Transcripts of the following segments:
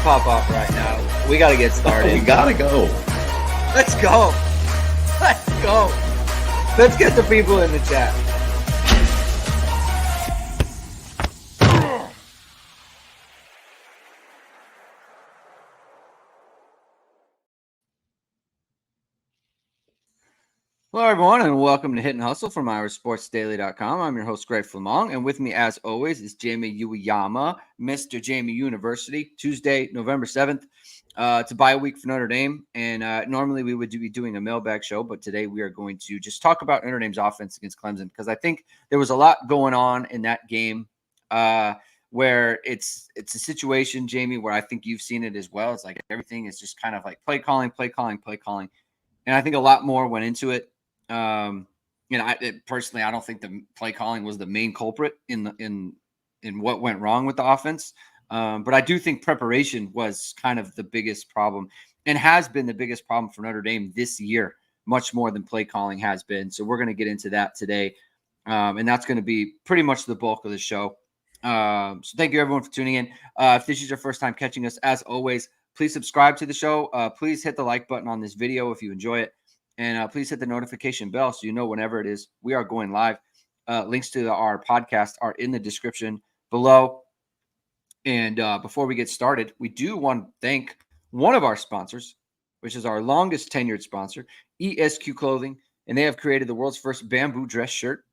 pop off right now. We got to get started. We gotta go. Let's go. Let's go. Let's get the people in the chat. Hello, everyone, and welcome to Hit and Hustle from IRSportsDaily.com. I'm your host, Greg Flammang, and with me, as always, is Jamie Uyeyama, Mr. Jamie University. Tuesday, November 7th. It's a bye week for Notre Dame, and normally we would be doing a mailbag show, but today we are going to just talk about Notre Dame's offense against Clemson, because I think there was a lot going on in that game where it's a situation, Jamie, where I think you've seen it as well. It's like everything is just kind of like play calling. And I think a lot more went into it. Personally, I don't think the play calling was the main culprit in what went wrong with the offense. But I do think preparation was kind of the biggest problem and has been the biggest problem for Notre Dame this year, much more than play calling has been. So we're going to get into that today. And that's going to be pretty much the bulk of the show. So thank you, everyone, for tuning in. If this is your first time catching us, as always, please subscribe to the show. Please hit the like button on this video if you enjoy it. And please hit the notification bell so you know whenever it is we are going live. Links to our podcast are in the description below. And before we get started, we do want to thank one of our sponsors, which is our longest tenured sponsor, ESQ Clothing. And they have created the world's first bamboo dress shirt.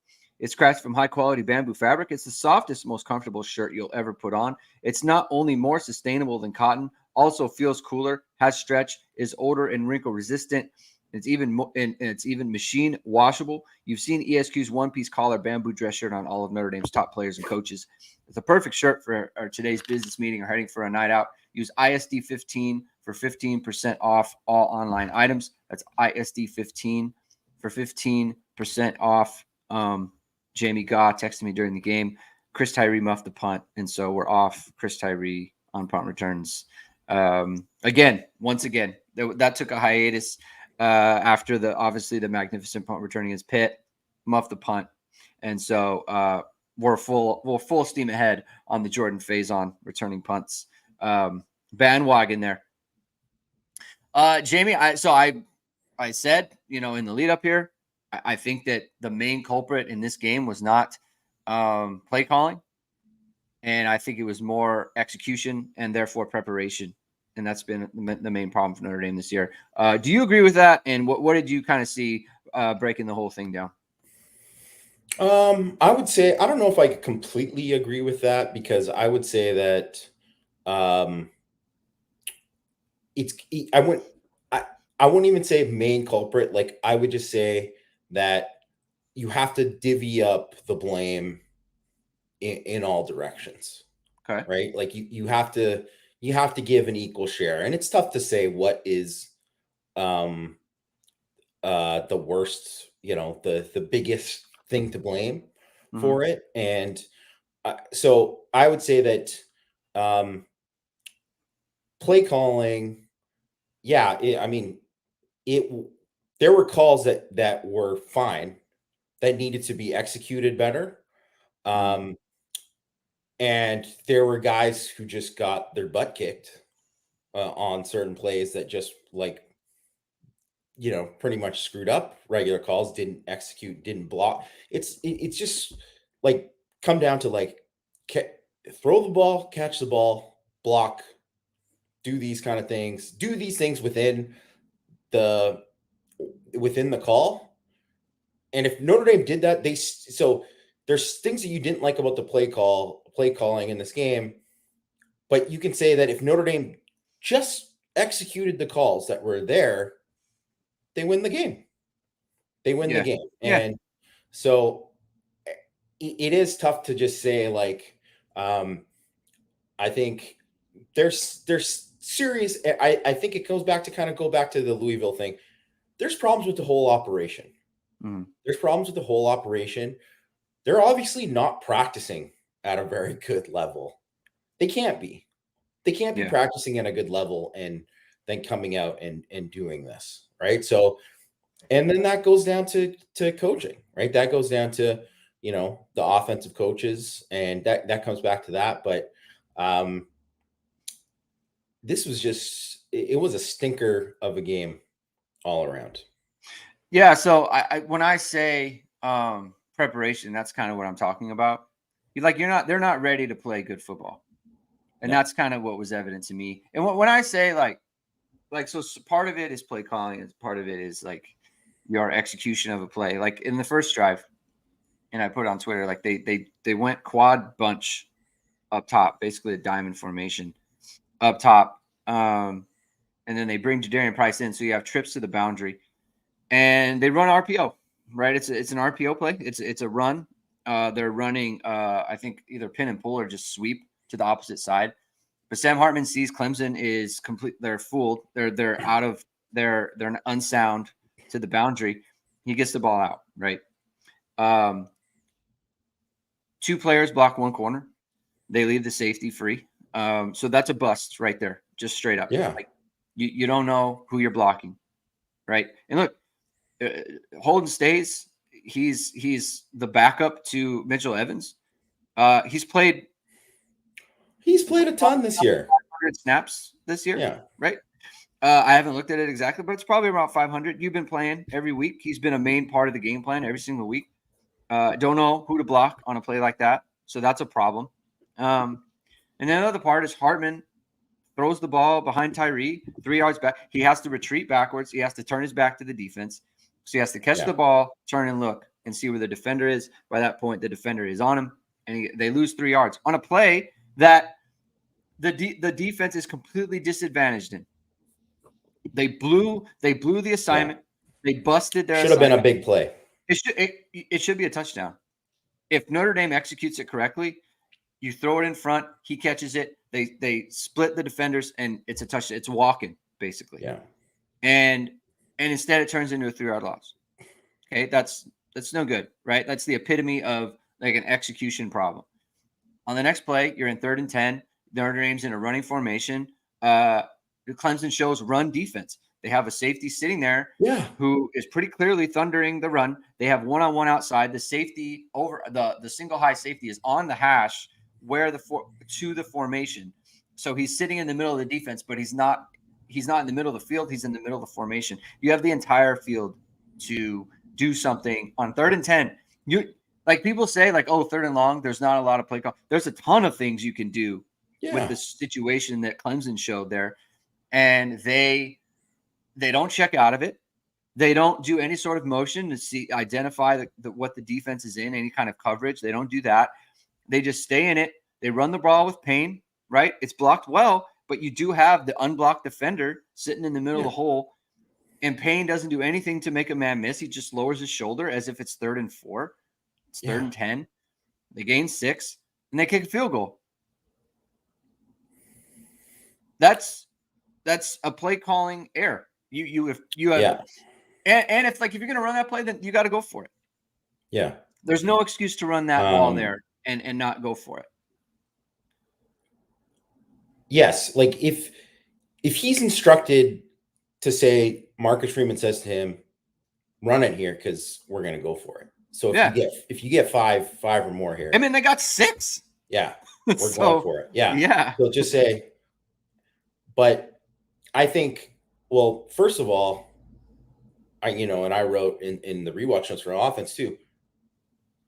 It's crafted from high-quality bamboo fabric. It's the softest, most comfortable shirt you'll ever put on. It's not only more sustainable than cotton, also feels cooler, has stretch, is odor and wrinkle-resistant. It's even machine washable. You've seen ESQ's one-piece collar bamboo dress shirt on all of Notre Dame's top players and coaches. It's a perfect shirt for today's business meeting or heading for a night out. Use ISD 15 for 15% off all online items. That's ISD 15 for 15% off. Jamie Gaw texted me during the game. Chris Tyree muffed the punt, and so we're off Chris Tyree on punt returns. Once again, that took a hiatus. After the magnificent punt returning against Pitt, muffed the punt, and so we're full steam ahead on the Jordan Faison returning punts bandwagon there. Jamie, I said, in the lead up here, I think that the main culprit in this game was not play calling, and I think it was more execution and therefore preparation. And that's been the main problem for Notre Dame this year. Do you agree with that? And what did you kind of see breaking the whole thing down? I would say, I don't know if I could completely agree with that, because I would say that I wouldn't even say main culprit. Like, I would just say that you have to divvy up the blame in all directions. Okay. Right? Like you have to give an equal share. And it's tough to say what is the worst, the biggest thing to blame for it. And so I would say that play calling, there were calls that were fine, that needed to be executed better. And there were guys who just got their butt kicked on certain plays that just pretty much screwed up regular calls, didn't execute, didn't block. It's just like come down to throw the ball, catch the ball, block, do these kind of things, do these things within the call. And if Notre Dame did that, so there's things that you didn't like about the play calling in this game, but you can say that if Notre Dame just executed the calls that were there, they win the game. The game. And so it is tough to just say, I think there's serious. I think it goes back to the Louisville thing. There's problems with the whole operation. There's problems with the whole operation. They're obviously not practicing at a very good level. They can't be. They can't be practicing at a good level and then coming out and doing this, right? So, and then that goes down to coaching, right? That goes down to, the offensive coaches, and that comes back to that. But this was just, it was a stinker of a game all around. Yeah. So when I say preparation, that's kind of what I'm talking about. They're not ready to play good football. And No. that's kind of what was evident to me. And when I say so part of it is play calling, and part of it is like your execution of a play. Like in the first drive, and I put it on Twitter, like they went quad bunch up top, basically a diamond formation up top. And then they bring Jadarian Price in, so you have trips to the boundary, and they run RPO. Right, it's an RPO play. It's a run. They're running, I think either pin and pull or just sweep to the opposite side. But Sam Hartman sees Clemson is complete. They're fooled. They're out of they're unsound to the boundary. He gets the ball out. Right. Two players block one corner. They leave the safety free. So that's a bust right there, just straight up. Yeah. Like you don't know who you're blocking, right? And look, Holden stays. He's the backup to Mitchell Evans. He's played a ton this year. 500 snaps this year. Yeah. Right. I haven't looked at it exactly, but it's probably around 500. You've been playing every week. He's been a main part of the game plan every single week. Don't know who to block on a play like that. So that's a problem. And then the other part is Hartman throws the ball behind Tyree 3 yards back. He has to retreat backwards. He has to turn his back to the defense. So he has to catch the ball, turn and look, and see where the defender is. By that point, the defender is on him, and they lose 3 yards on a play that the defense is completely disadvantaged in. They blew the assignment. Yeah. They busted their. Should have been a big play. It should be a touchdown. If Notre Dame executes it correctly, you throw it in front, he catches it. They split the defenders, and it's a touchdown. It's walking basically. Yeah. And instead, it turns into a 3-yard loss. Okay, that's no good, right? That's the epitome of like an execution problem. On the next play, you're in 3rd and 10. Notre Dame's in a running formation. Clemson shows run defense. They have a safety sitting there who is pretty clearly thundering the run. They have one-on-one outside. The safety over the single high safety is on the hash where to the formation. So he's sitting in the middle of the defense, but he's not in the middle of the field. He's in the middle of the formation. You have the entire field to do something on 3rd and 10. You like people say like, oh, 3rd and long, there's not a lot of play call. There's a ton of things you can do with the situation that Clemson showed there. And they don't check out of it. They don't do any sort of motion to identify what the defense is in, any kind of coverage. They don't do that. They just stay in it. They run the ball with Payne, right? It's blocked well, but you do have the unblocked defender sitting in the middle of the hole, and Payne doesn't do anything to make a man miss. He just lowers his shoulder as if it's 3rd and 4. It's 3rd and 10. They gain 6, and they kick a field goal. That's a play calling error. And if if you're gonna run that play, then you got to go for it. Yeah. There's no excuse to run that ball there and not go for it. Yes, like if he's instructed to say, Marcus Freeman says to him, run it here because we're gonna go for it. So if you get five or more here, I mean they got 6. Yeah, we're going for it. Yeah, yeah. So just say. But I think, well, first of all, and I wrote in the rewatch notes for offense too.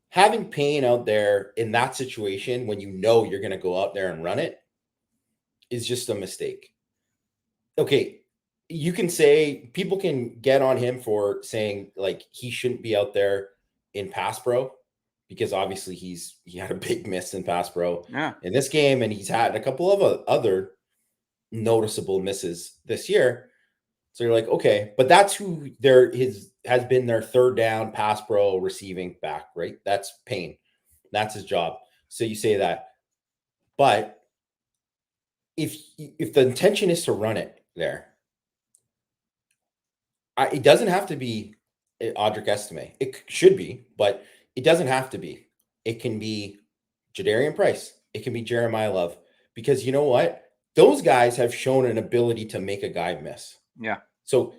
Having Payne out there in that situation when you know you're going to go out there and run it is just a mistake. Okay, you can say people can get on him for saying like he shouldn't be out there in pass pro because obviously he had a big miss in pass pro in this game, and he's had a couple of other noticeable misses this year. So you're like, okay, but that's who has been their 3rd down pass pro receiving back, right? That's Payne. That's his job. So you say that. But if the intention is to run it there, it doesn't have to be Audric Estime. It should be, but it doesn't have to be. It can be Jadarian Price. It can be Jeremiah Love. Because you know what? Those guys have shown an ability to make a guy miss. Yeah. So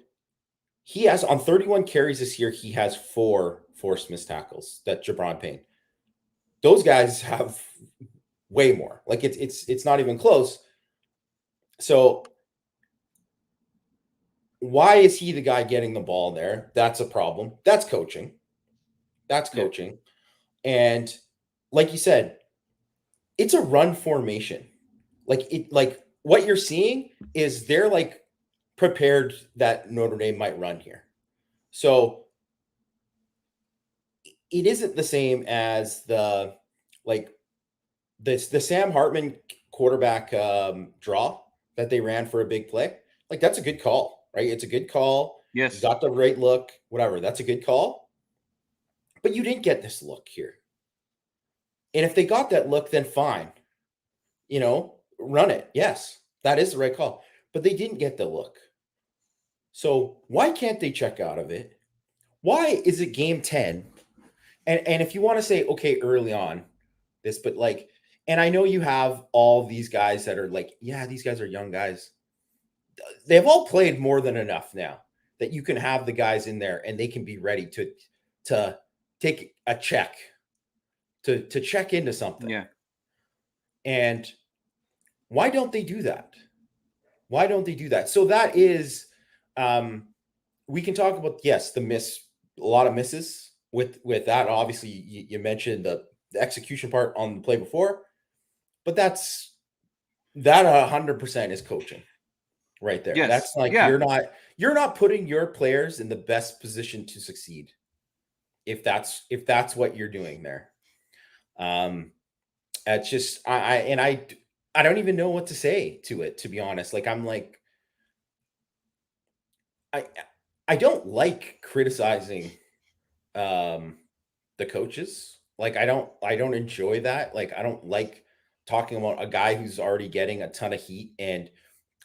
he has on 31 carries this year, he has 4 forced missed tackles. That Jabron Payne. Those guys have way more. Like it's not even close. So why is he the guy getting the ball there? That's a problem. That's coaching. That's coaching. Yeah. And like you said, it's a run formation. Like what you're seeing is they're like prepared that Notre Dame might run here. So it isn't the same as the Sam Hartman quarterback draw that they ran for a big play. Like that's a good call, right? It's a good call. Yes. You got the right look, whatever. That's a good call. But you didn't get this look here. And if they got that look, then fine. Run it. Yes, that is the right call. But they didn't get the look. So why can't they check out of it? Why is it game 10? And if you want to say, okay, early on this, but like, and I know you have all these guys that are like, yeah, these guys are young guys. They've all played more than enough now that you can have the guys in there and they can be ready to take a check, to check into something. Yeah. And why don't they do that? Why don't they do that? So that is, we can talk about, yes, a lot of misses with that. Obviously, you mentioned the execution part on the play before, but that 100% is coaching right there. Yes. That's like, you're not putting your players in the best position to succeed. If that's what you're doing there. It's just, I don't even know what to say to it, to be honest. Like, I'm like, I don't like criticizing the coaches. Like, I don't enjoy that. Like, I don't like talking about a guy who's already getting a ton of heat. And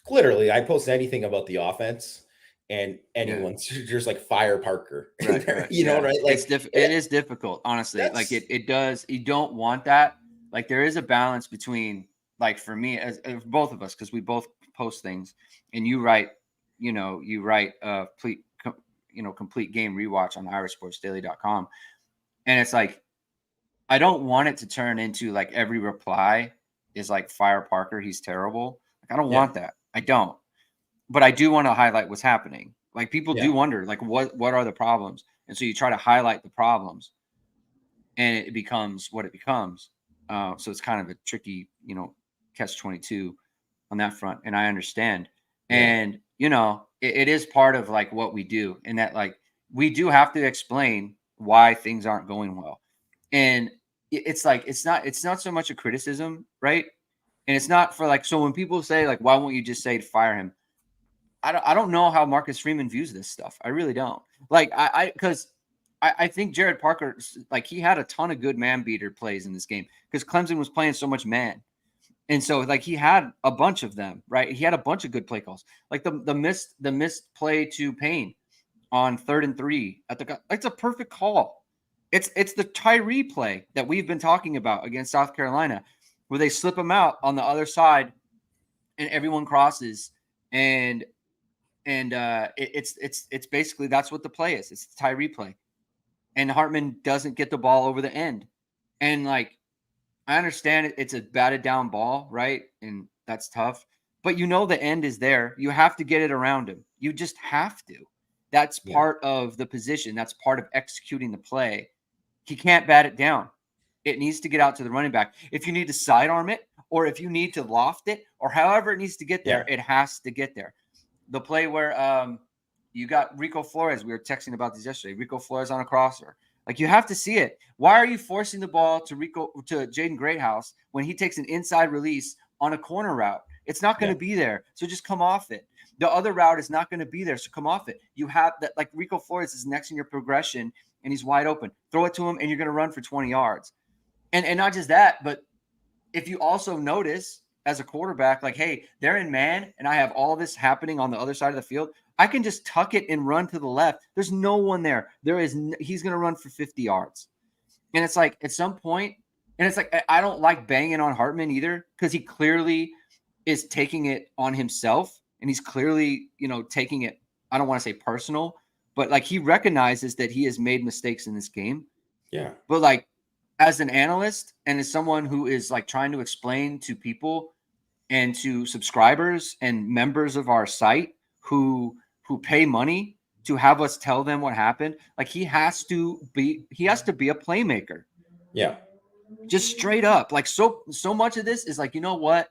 literally, I post anything about the offense and anyone's just like fire Parker. Right, right? Like it is difficult, honestly. Like it does. You don't want that. Like there is a balance between, like, for me, as both of us, because we both post things, and you write complete game rewatch on irishsportsdaily.com. And it's like, I don't want it to turn into like every reply is like fire Parker, he's terrible. Like, I don't want that. I don't. But I do want to highlight what's happening. Like, people do wonder, like, what are the problems? And so you try to highlight the problems, and it becomes what it becomes. So it's kind of a tricky, catch-22 on that front. And I understand. Yeah. And, it is part of like what we do, and that like we do have to explain why things aren't going well. And it's like, it's not so much a criticism, right? And it's not for like, so when people say like, why won't you just say to fire him? I don't know how Marcus Freeman views this stuff. I really don't. Like, because I think Jared Parker, like, he had a ton of good man beater plays in this game because Clemson was playing so much man. And so like he had a bunch of them, right? He had a bunch of good play calls. Like the missed play to Payne on 3rd and 3 it's a perfect call. It's the Tyree play that we've been talking about against South Carolina, where they slip him out on the other side and everyone crosses, and it's basically, that's what the play is. It's the Tyree play, and Hartman doesn't get the ball over the end. And like, I understand it's a batted down ball, right? And that's tough, but the end is there. You have to get it around him. You just have to. That's part of the position. That's part of executing the play. He can't bat it down. It needs to get out to the running back. If you need to sidearm it, or if you need to loft it, or however it needs to get there, it has to get there. The play where you got Rico Flores, we were texting about this yesterday, Rico Flores on a crosser. Like, you have to see it. Why are you forcing the ball to Jaden Greathouse when he takes an inside release on a corner route? It's not going to be there. So just come off it. The other route is not going to be there. So come off it. You have that, like, Rico Flores is next in your progression and he's wide open. Throw it to him and you're going to run for 20 yards. And not just that, but if you also notice as a quarterback, like, hey, they're in man and I have all this happening on the other side of the field, I can just tuck it and run to the left. There's no one there. He's going to run for 50 yards. And it's like, at some point, and it's like, I don't like banging on Hartman either, because he clearly is taking it on himself. And he's clearly, taking it, I don't want to say personal, but like, he recognizes that he has made mistakes in this game. Yeah. But like, as an analyst and as someone who is like trying to explain to people and to subscribers and members of our site who pay money to have us tell them what happened. Like he has to be a playmaker. Yeah. Just straight up. Like so much of this is like, you know what?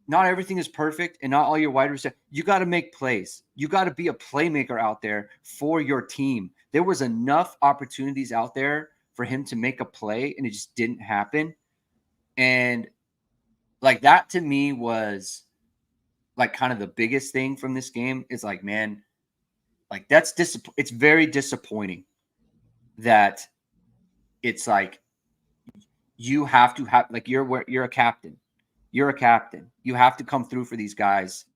Not everything is perfect and not all your wide receivers. You got to make plays. You got to be a playmaker out there for your team. There was enough opportunities out there for him to make a play and it just didn't happen. And like that to me was like kind of the biggest thing from this game is like, man, like that's it's very disappointing that it's like you have to have like you're a captain. You're a captain. You have to come through for these guys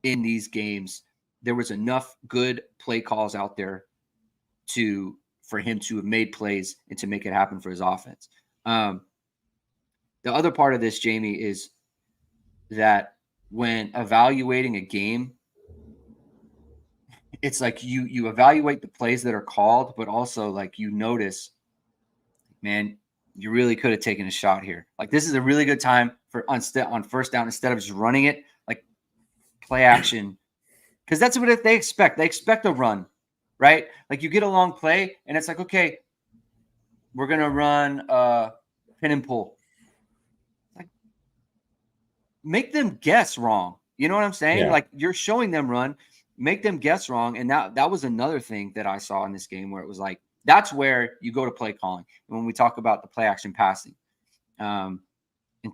in these games. There was enough good play calls out there for him to have made plays and to make it happen for his offense. The other part of this, Jamie, is that when evaluating a game, it's like you evaluate the plays that are called, but also like you notice, man, you really could have taken a shot here. Like this is a really good time for on first down instead of just running it, like play action, because that's what they expect. They expect a run, right? Like you get a long play, and it's like, okay, we're gonna run pin and pull. Like make them guess wrong. You know what I'm saying? Yeah. Like you're showing them run, make them guess wrong, and that was another thing that I saw in this game where it was like that's where you go to play calling when we talk about the play action passing and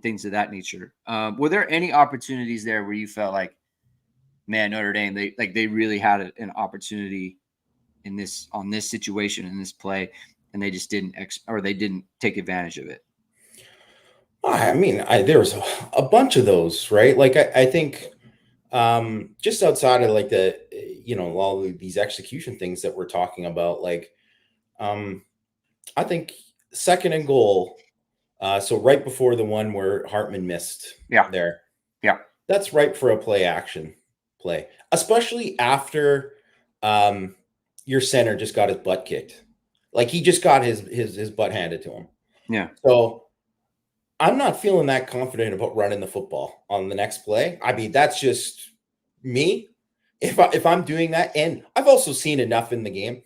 things of that nature. Were there any opportunities there where you felt like, man, Notre Dame, they really had an opportunity on this situation in this play, and they just didn't they didn't take advantage of it? I mean, there was a bunch of those, right? Like I think just outside of like the all of these execution things that we're talking about, like I think second and goal, so right before the one where Hartman missed there. Yeah. That's right for a play action play, especially after your center just got his butt kicked. Like he just got his butt handed to him. Yeah. So I'm not feeling that confident about running the football on the next play. I mean, that's just me. If I'm doing that, and I've also seen enough in the game.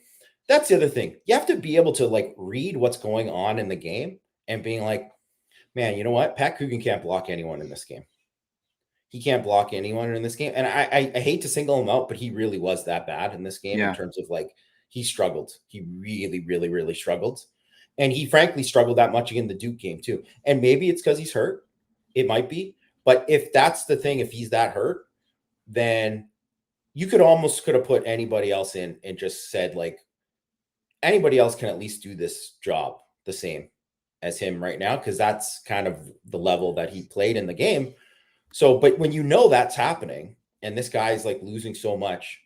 That's the other thing. You have to be able to like read what's going on in the game and being like, man, you know what? Pat Coogan can't block anyone in this game. He can't block anyone in this game. And I hate to single him out, but he really was that bad in this game in terms of like he struggled. He really, really, really struggled. And he frankly struggled that much in the Duke game too. And maybe it's because he's hurt. It might be. But if that's the thing, if he's that hurt, then you could have put anybody else in and just said like, anybody else can at least do this job the same as him right now, because that's kind of the level that he played in the game. So, but when you know that's happening and this guy's like losing so much,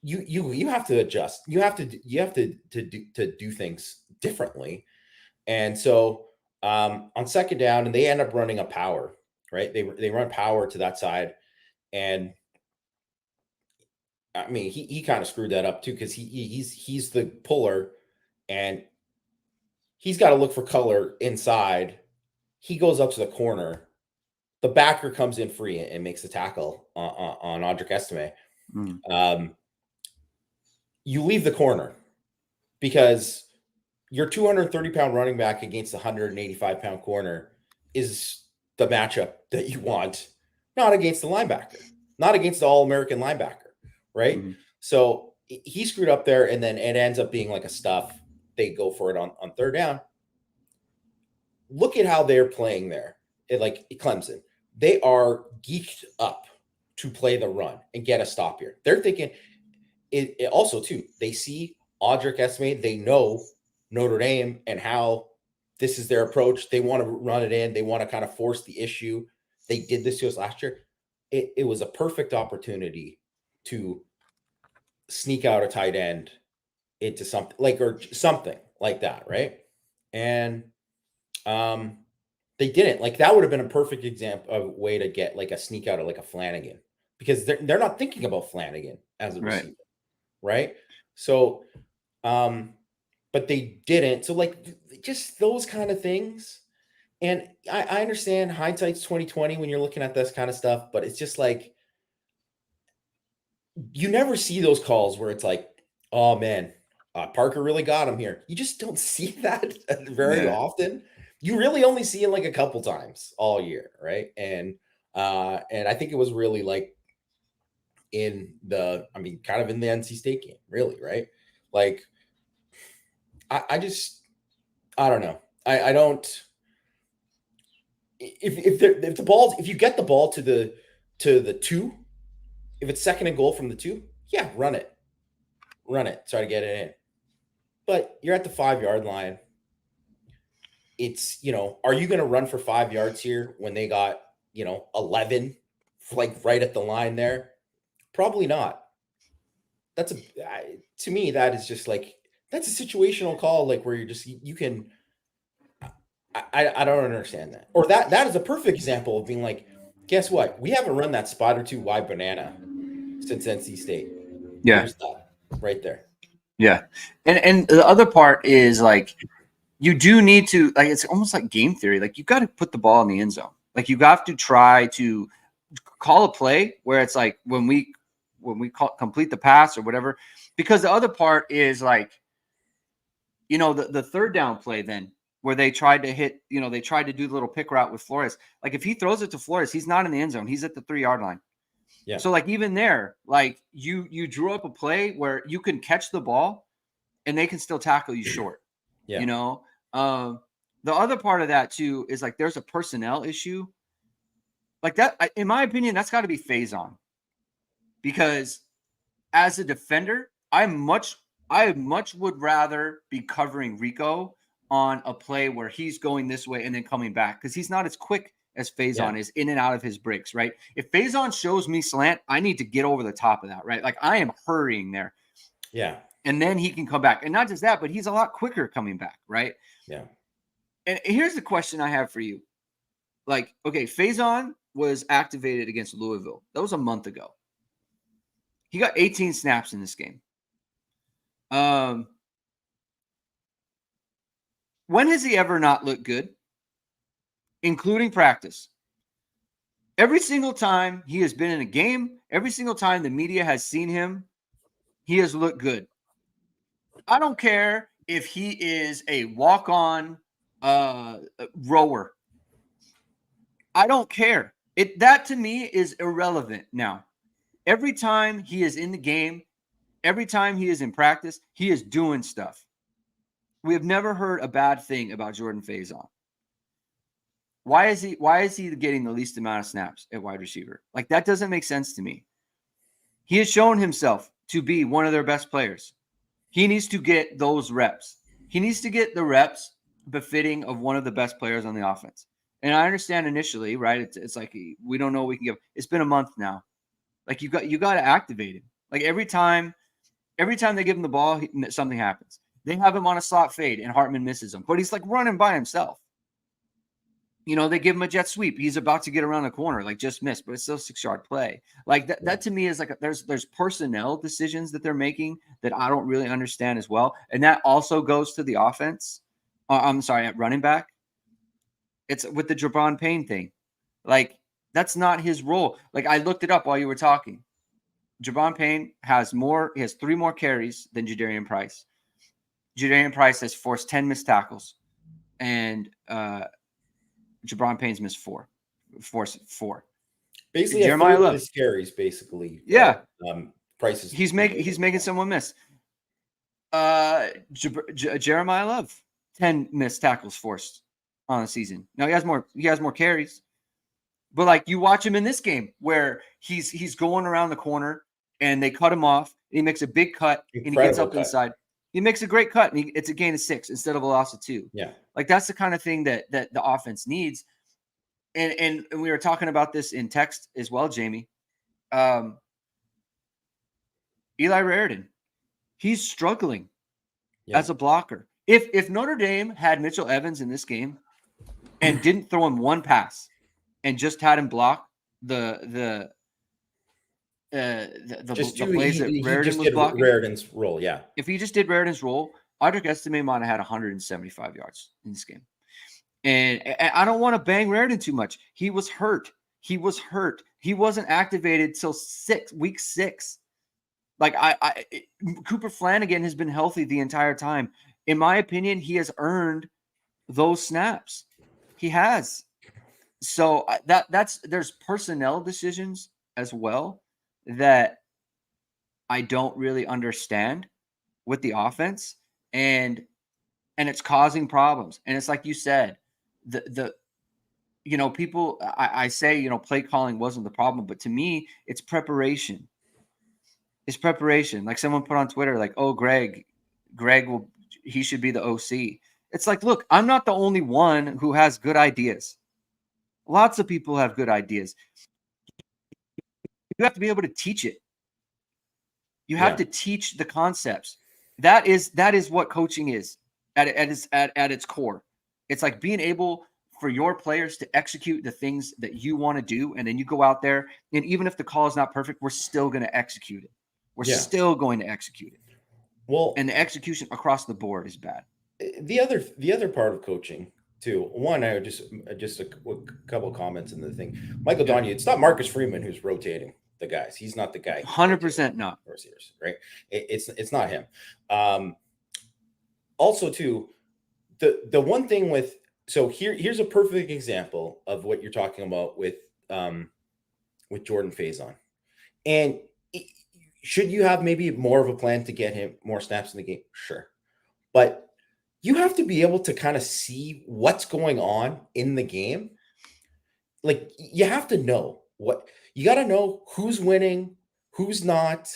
you have to adjust. You have to do things differently. And so on second down, and they end up running a power, right? They run power to that side, and I mean he kind of screwed that up too, because he's the puller and he's got to look for color inside. He goes up to the corner. The backer comes in free and makes the tackle on Audric Estime. You leave the corner because your 230-pound running back against the 185-pound corner is the matchup that you want, not against the linebacker, not against the All-American linebacker, right? Mm-hmm. So he screwed up there, and then it ends up being like a stuff. They go for it on third down. Look at how they're playing there. Like Clemson, they are geeked up to play the run and get a stop here. They're thinking it also too. They see Audric Estime. They know Notre Dame and how this is their approach. They want to run it in. They want to kind of force the issue. They did this to us last year. It was a perfect opportunity to sneak out a tight end into something like that, right? And they didn't. Like that would have been a perfect example of a way to get like a sneak out of like a Flammang, because they're not thinking about Flammang as a receiver, right? So, but they didn't. So like just those kind of things, And I understand hindsight's 2020 when you're looking at this kind of stuff, but it's just like you never see those calls where it's like, oh man, Parker really got him here. You just don't see that very Yeah. often. You really only see it like a couple times all year, right? And I think it was really like kind of in the NC State game, really, right? Like, I just, I don't know. I don't. If you get the ball to the 2, if it's second and goal from the 2, yeah, run it, try to get it in. But you're at the 5-yard line. It's, are you going to run for 5 yards here when they got 11, like right at the line there? Probably not. To me, that is just like, that's a situational call, like where you can. I don't understand that. Or that is a perfect example of being like, guess what? We haven't run that spot or 2 wide banana since NC State. Yeah. There's that right there. Yeah. And the other part is like, you do need to, like, it's almost like game theory. Like, you've got to put the ball in the end zone. Like, you have to try to call a play where it's like when we complete the pass or whatever, because the other part is like, the third down play then where they tried to hit, they tried to do the little pick route with Flores. Like, if he throws it to Flores, he's not in the end zone. He's at the 3-yard line. Yeah. So like even there, like you drew up a play where you can catch the ball and they can still tackle you short. Yeah. The other part of that too is like there's a personnel issue. Like that, in my opinion, that's got to be phase on. Because as a defender, I much would rather be covering Rico on a play where he's going this way and then coming back, because he's not as quick as Faison is in and out of his breaks, right? If Faison shows me slant, I need to get over the top of that, right? Like I am hurrying there. Yeah. And then he can come back. And not just that, but he's a lot quicker coming back, right? Yeah. And here's the question I have for you. Like, okay, Faison was activated against Louisville. That was a month ago. He got 18 snaps in this game. When has he ever not looked good? Including practice. Every single time he has been in a game, every single time the media has seen him, he has looked good. I don't care if he is a walk-on rower. I don't care. That to me is irrelevant now. Every time he is in the game, every time he is in practice, he is doing stuff. We have never heard a bad thing about Jordan Faison. Why is he getting the least amount of snaps at wide receiver? Like, that doesn't make sense to me. He has shown himself to be one of their best players. He needs to get those reps. He needs to get the reps befitting of one of the best players on the offense. And I understand initially, right? It's like we don't know what we can give. It's been a month now. Like you got to activate him. Like every time they give him the ball, something happens. They have him on a slot fade and Hartman misses him, but he's like running by himself. They give him a jet sweep. He's about to get around the corner, like just missed, but it's still a 6-yard play. Like that to me is like there's personnel decisions that they're making that I don't really understand as well. And that also goes to the offense. I'm sorry, at running back. It's with the Jabron Payne thing. Like, that's not his role. Like, I looked it up while you were talking. Jabron Payne has 3 more carries than Jadarian Price. Jadarian Price has forced 10 missed tackles. And Jabron Payne's missed 4. Forced 4. Basically, Jeremiah Love. His carries, basically. Yeah. Prices. He's making someone miss. Jeremiah Love, 10 missed tackles forced on the season. Now he has more carries. But like you watch him in this game where he's going around the corner and they cut him off. And he makes a big cut and he gets up inside. He makes a great cut and it's a gain of 6 instead of a loss of 2. Yeah. Like that's the kind of thing that the offense needs. And we were talking about this in text as well, Jamie. Eli Raridan, he's struggling as a blocker. If Notre Dame had Mitchell Evans in this game and didn't throw him one pass and just had him block the plays that Raridan was blocking. Raridan's role, yeah. If he just did Raridan's role, Audric Estime might have had 175 yards in this game. And I don't want to bang Raritan too much. He was hurt. He wasn't activated till week 6. Like Cooper Flammang has been healthy the entire time. In my opinion, he has earned those snaps. He has. So there's personnel decisions as well that I don't really understand with the offense, and it's causing problems. And it's like you said, the people, I say, play calling wasn't the problem, but to me, it's preparation. It's preparation. Like someone put on Twitter, like, oh, Greg he should be the OC. It's like, look, I'm not the only one who has good ideas. Lots of people have good ideas. You have to be able to teach it. You have to teach the concepts. That is what coaching is at its core. It's like being able for your players to execute the things that you want to do, and then you go out there, and even if the call is not perfect, we're still going to execute it. We're still going to execute it. Well, and the execution across the board is bad. The other part of coaching too. One, I would just a couple of comments in the thing. Michael Donahue, it's not Marcus Freeman who's rotating the guys. He's not the guy. 100% not. Receivers, right? It's not him. Also, too, the one thing with here's a perfect example of what you're talking about with Jordan Faison. And should you have maybe more of a plan to get him more snaps in the game? Sure. But you have to be able to kind of see what's going on in the game. Like, you have to know you got to know who's winning, who's not.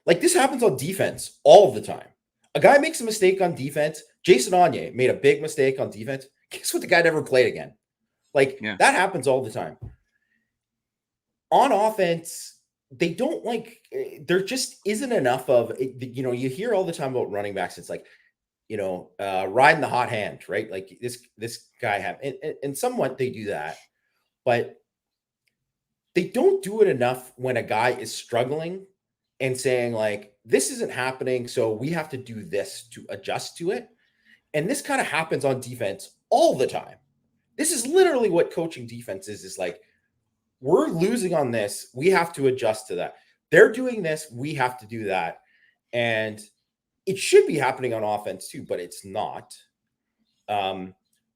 Like, this happens on defense all the time. A guy makes a mistake on defense. Jason Onye made a big mistake on defense. Guess what? The guy never played again. Like, that happens all the time. On offense, they don't there just isn't enough of it. You hear all the time about running backs. It's like, riding the hot hand, right? Like this guy and somewhat they do that, but they don't do it enough when a guy is struggling and saying like, this isn't happening, so we have to do this to adjust to it. And this kind of happens on defense all the time. This is literally what coaching defense is like, we're losing on this, we have to adjust to that. They're doing this, we have to do that. And it should be happening on offense too, but it's not.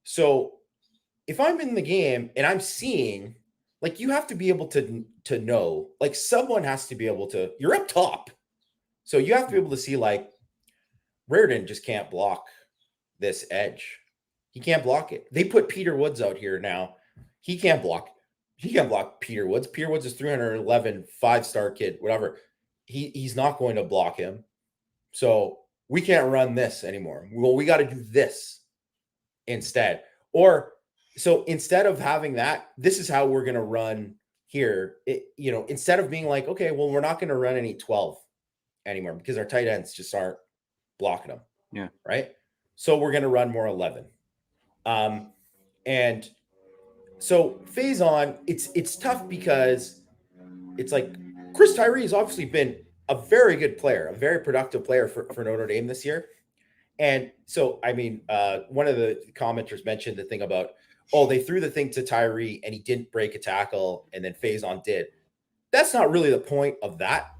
So if I'm in the game and I'm seeing, like, you have to be able to know, like, someone has to be able to, you're up top. So you have to be able to see, like, Raritan just can't block this edge. He can't block it. They put Peter Woods out here now. He can't block Peter Woods. Peter Woods is 311, 5-star kid, whatever. He's not going to block him. So we can't run this anymore. Well, we got to do this instead. Or so instead of having that, this is how we're going to run here. Instead of being like, okay, well, we're not going to run any 12 anymore because our tight ends just aren't blocking them. Yeah. Right. So we're going to run more 11. And so Faison, it's tough because it's like Chris Tyree has obviously been a very good player, a very productive player for Notre Dame this year. And so, I mean, one of the commenters mentioned the thing about, they threw the thing to Tyree and he didn't break a tackle and then Faison did. That's not really the point of that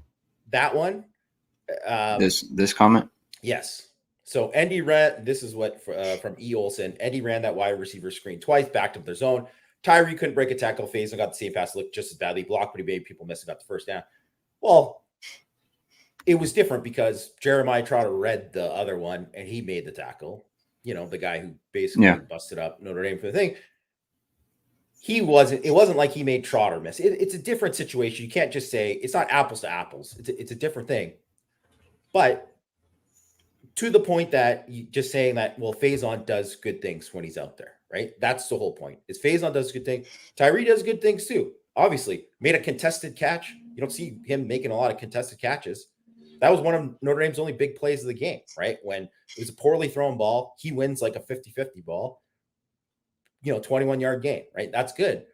one. This comment? Yes. So Andy ran, this is what from E. Olson, Andy ran that wide receiver screen twice, backed up their zone. Tyree couldn't break a tackle. Faison got the same pass, looked just as badly blocked, but he made people miss and got the first down. Well, it was different because Jeremiah Trotter read the other one and he made the tackle. The guy who basically busted up Notre Dame for the thing. It wasn't like he made Trotter miss. It's a different situation. You can't just say it's not apples to apples. It's a different thing. But to the point that you just saying that, well, Faison does good things when he's out there, right? That's the whole point. Is Faison does good things. Tyree does good things too. Obviously, made a contested catch. You don't see him making a lot of contested catches. That was one of Notre Dame's only big plays of the game, right? When it was a poorly thrown ball, he wins like a 50-50 ball, 21-yard gain, right? That's good.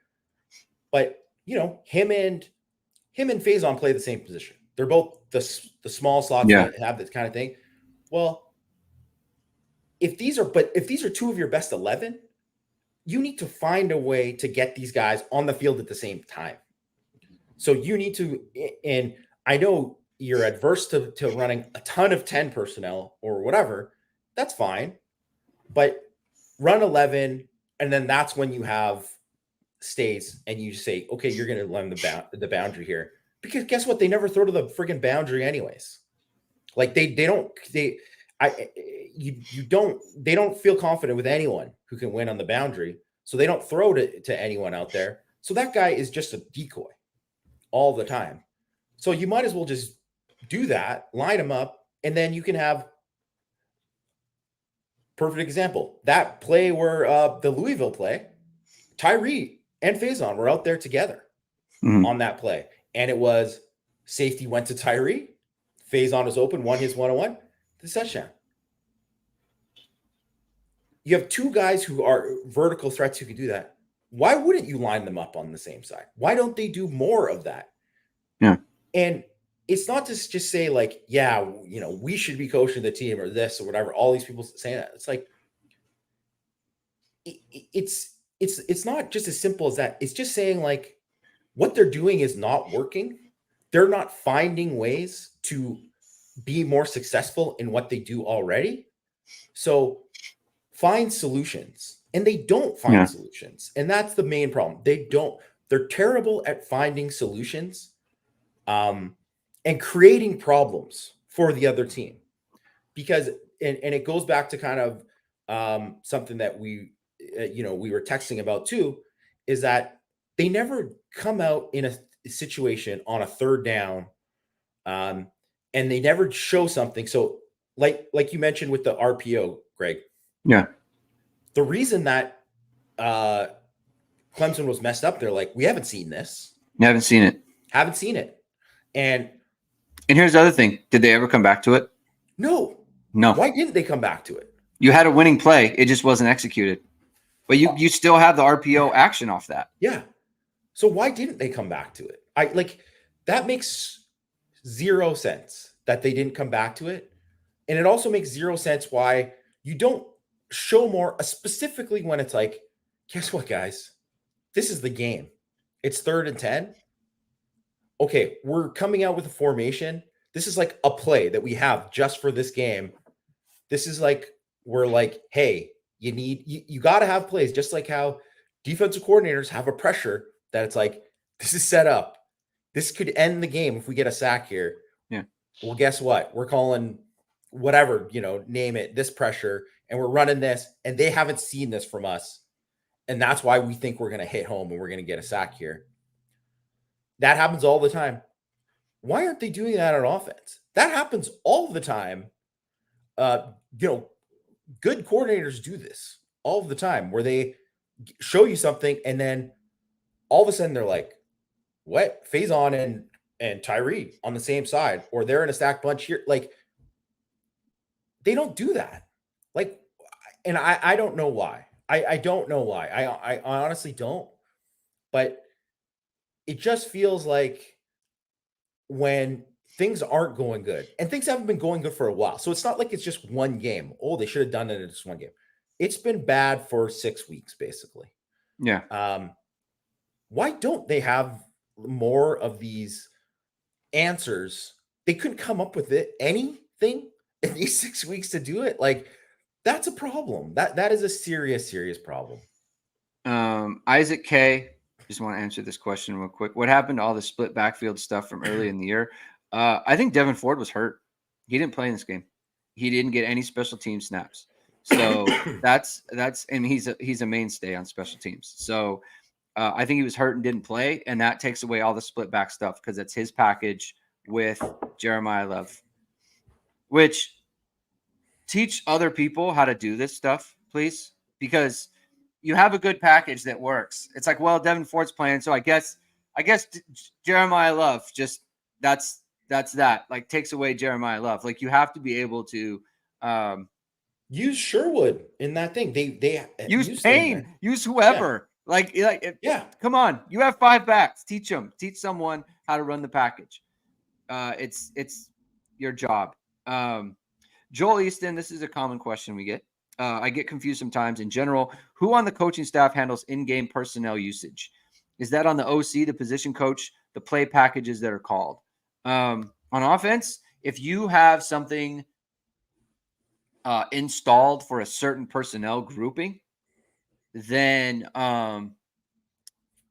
But, him and Faison play the same position. They're both the small slots that have this kind of thing. Well, if these are two of your best 11, you need to find a way to get these guys on the field at the same time. So you need to, and I know you're adverse to running a ton of 10 personnel or whatever. That's fine. But run 11, and then that's when you have stays and you say, okay, you're going to run the boundary here. Because guess what? They never throw to the friggin' boundary anyways. Like they don't feel confident with anyone who can win on the boundary. So they don't throw to anyone out there. So that guy is just a decoy all the time. So you might as well just do that, line him up, and then you can have perfect example. That play where the Louisville play, Tyree and Faison were out there together on that play. And it was safety went to Tyree. Faison was open, won his one-on-one, the touchdown. You have two guys who are vertical threats who can do that. Why wouldn't you line them up on the same side? Why don't they do more of that? Yeah. And it's not to just say like, yeah, we should be coaching the team or this or whatever. All these people saying that. It's like, it's not just as simple as that. It's just saying like what they're doing is not working. They're not finding ways to be more successful in what they do already. So find solutions, and they don't find solutions. And that's the main problem. They're terrible at finding solutions and creating problems for the other team. Because, and it goes back to kind of something that we were texting about too, is that they never come out in a situation on a third down and they never show something. So like you mentioned with the RPO, Greg. Yeah. The reason that Clemson was messed up, they're like, we haven't seen this. You haven't seen it. Haven't seen it. And here's the other thing. Did they ever come back to it? No. Why didn't they come back to it? You had a winning play. It just wasn't executed. But you still have the RPO action off that. Yeah. So why didn't they come back to it? That makes zero sense that they didn't come back to it. And it also makes zero sense why you don't show more, specifically when it's like, guess what, guys? This is the game. It's 3rd and 10. Okay, we're coming out with a formation. This is like a play that we have just for this game. This is like, we're like, hey, you got to have plays, just like how defensive coordinators have a pressure that it's like, this is set up. This could end the game if we get a sack here. Yeah. Well, guess what? We're calling whatever, name it, this pressure, and we're running this, and they haven't seen this from us. And that's why we think we're going to hit home and we're going to get a sack here. That happens all the time. Why aren't they doing that on offense? That happens all the time. Good coordinators do this all the time, where they show you something and then all of a sudden they're like, what? Faison and Tyree on the same side, or they're in a stacked bunch here. Like, they don't do that. Like, and I don't know why. I don't know why. I honestly don't. But it just feels like when things aren't going good, and things haven't been going good for a while. So it's not like it's just one game. Oh, they should have done it in just one game. It's been bad for 6 weeks, basically. Yeah. Why don't they have more of these answers? They couldn't come up with anything in these 6 weeks to do it. Like, that's a problem. That is a serious problem. Isaac K, just want to answer this question real quick. What happened to all the split backfield stuff from early in the year? I think Devin Ford was hurt. He didn't play in this game. He didn't get any special team snaps. So that's and he's a mainstay on special teams. So I think he was hurt and didn't play, and that takes away all the split back stuff because it's his package with Jeremiah Love. Which, teach other people how to do this stuff, please, because you have a good package that works. It's like, well, Devin Ford's playing, so I guess Jeremiah Love just that's that. Like, takes away Jeremiah Love. Like, you have to be able to use Sherwood in that thing. They use Payne, use whoever. Yeah. Come on, you have 5 backs. Teach someone how to run the package. It's your job. Joel Easton, this is a common question we get. I get confused sometimes. In general, who on the coaching staff handles in-game personnel usage? Is that on the OC, the position coach, the play packages that are called? On offense, if you have something installed for a certain personnel grouping, then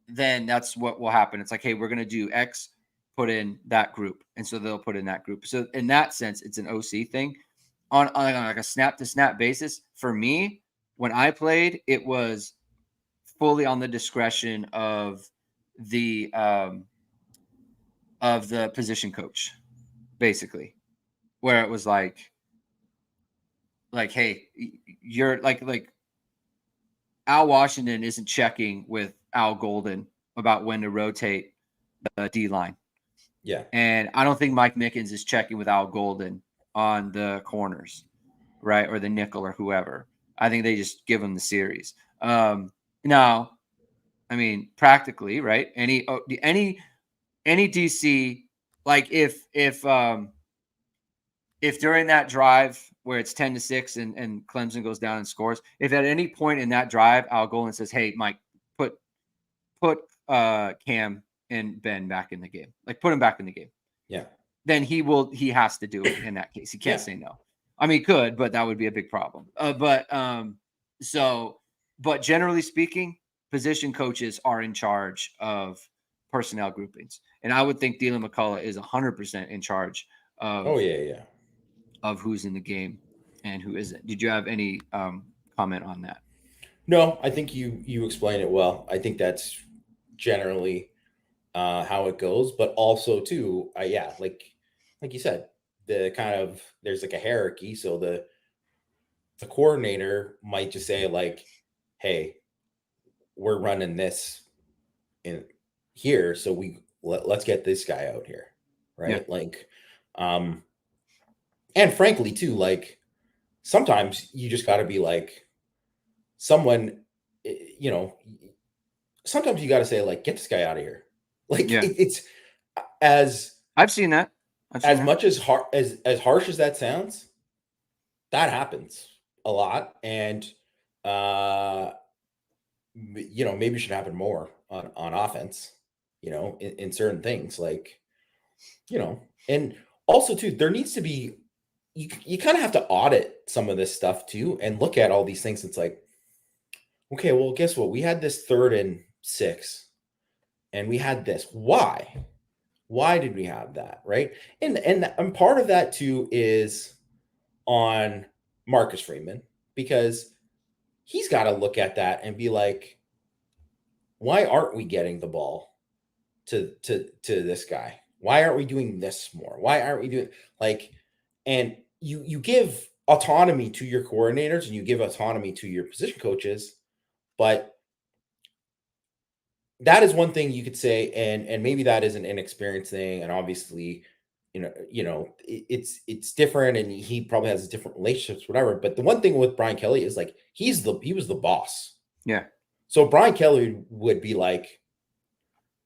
that's what will happen. It's like, hey, we're going to do X, put in that group. And so they'll put in that group. So in that sense, it's an OC thing. On like a snap to snap basis, for me, when I played, it was fully on the discretion of the position coach, basically, where it was like, hey, you're like Al Washington isn't checking with Al Golden about when to rotate the D line. Yeah. And I don't think Mike Mickens is checking with Al Golden on the corners, right? Or the nickel or whoever. I think they just give them the series. Now, I mean, practically, right? Any DC, like if during that drive where it's 10-6 and Clemson goes down and scores, if at any point in that drive Al Golden says, "Hey, Mike, put Cam and Ben back in the game, like put him back in the game," Yeah, then he has to do it in that case. He can't say no. I mean, he could, but that would be a big problem. But generally speaking, position coaches are in charge of personnel groupings, and I would think Dylan McCullough is 100% in charge of. Oh yeah. Of who's in the game and who isn't. Did you have any comment on that? No, I think you explained it well. I think that's generally how it goes, but also too, yeah, like you said, the kind of there's like a hierarchy. So the coordinator might just say like, "Hey, we're running this in here, so let's get this guy out here," right? Yeah. Like, and frankly too, like sometimes you just got to be like someone, sometimes you got to say like, "Get this guy out of here." Like it's as I've seen that. Much as harsh as that sounds, that happens a lot, and maybe it should happen more on offense. In certain things, like and also too, there needs to be you kind of have to audit some of this stuff too, and look at all these things. It's like, okay, well, guess what? We had this 3rd and 6, and we had this. Why? Why did we have that? Right. And part of that too is on Marcus Freeman, because he's got to look at that and be like, why aren't we getting the ball to this guy? Why aren't we doing this more? Why aren't we doing like, and you give autonomy to your coordinators and you give autonomy to your position coaches, but that is one thing you could say, and maybe that is an inexperienced thing, and obviously, it's different, and he probably has different relationships, whatever. But the one thing with Brian Kelly is like he was the boss. Yeah. So Brian Kelly would be like,